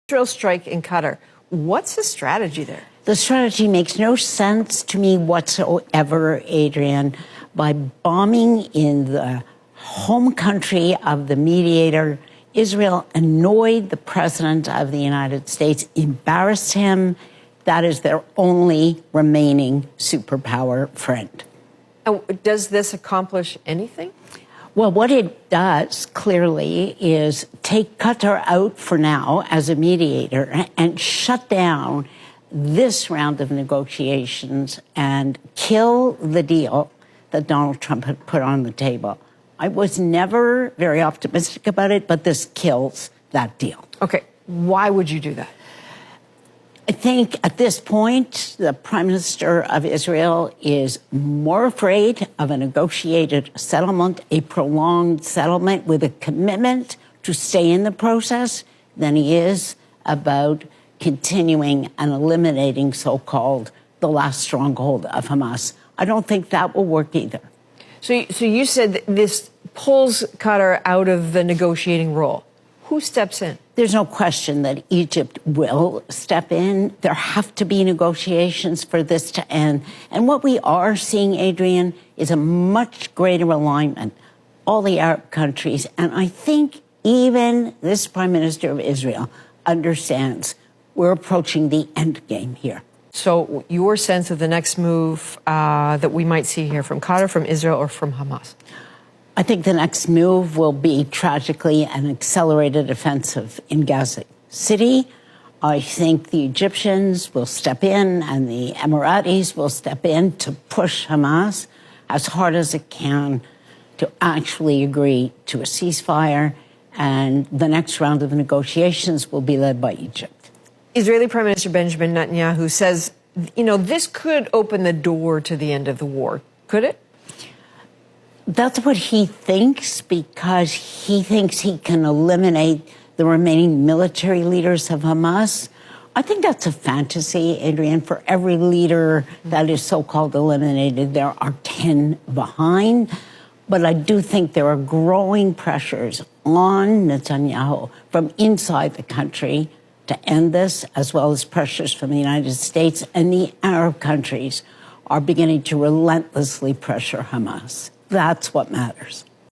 Israel strike in Qatar. What's the strategy there? The strategy makes no sense to me whatsoever, Adrian. By bombing in the home country of the mediator, Israel annoyed the president of the United States, embarrassed him. That is their only remaining superpower friend. Does this accomplish anything? Well, what it does clearly is take Qatar out for now as a mediator and shut down this round of negotiations and kill the deal that Donald Trump had put on the table. I was never very optimistic about it, but this kills that deal. Okay, why would you do that? I think at this point, the Prime Minister of Israel is more afraid of a negotiated settlement, a prolonged settlement with a commitment to stay in the process, than he is about continuing and eliminating so-called the last stronghold of Hamas. I don't think that will work either. So you said that this pulls Qatar out of the negotiating role. Who steps in? There's no question that Egypt will step in. There have to be negotiations for this to end. And what we are seeing, Adrian, is a much greater alignment. All the Arab countries, and I think even this Prime Minister of Israel understands we're approaching the end game here. So your sense of the next move that we might see here from Qatar, from Israel, or from Hamas? I think the next move will be, tragically, an accelerated offensive in Gaza City. I think the Egyptians will step in and the Emiratis will step in to push Hamas as hard as it can to actually agree to a ceasefire. And the next round of negotiations will be led by Egypt. Israeli Prime Minister Benjamin Netanyahu says, you know, this could open the door to the end of the war. Could it? That's what he thinks, because he thinks he can eliminate the remaining military leaders of Hamas. I think that's a fantasy, Adrian. For every leader that is so-called eliminated, there are 10 behind. But I do think there are growing pressures on Netanyahu from inside the country to end this, as well as pressures from the United States, and the Arab countries are beginning to relentlessly pressure Hamas. That's what matters.